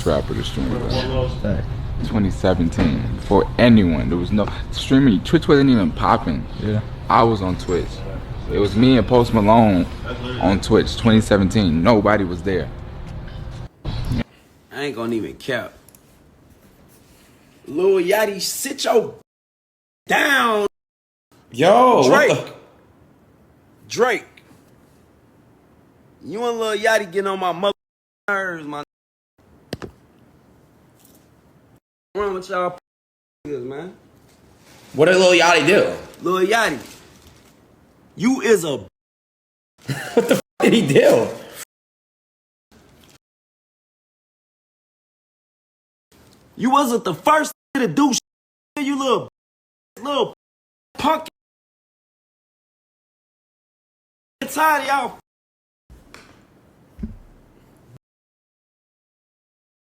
rapper to stream, bro. Hey. 2017. Before anyone, there was no streaming. Twitch wasn't even popping. Yeah. I was on Twitch. It was me and Post Malone on Twitch. 2017. Nobody was there. I ain't gonna even cap. Lil Yachty, sit your down. Yo, Drake. what the? Drake. You and Lil Yachty getting on my mother nerves, my. What's wrong with y'all is, man? What did Lil Yachty do? Lil Yachty, you is a. What the f did he do? You wasn't the first to do shit, you little punk. I'm tired of y'all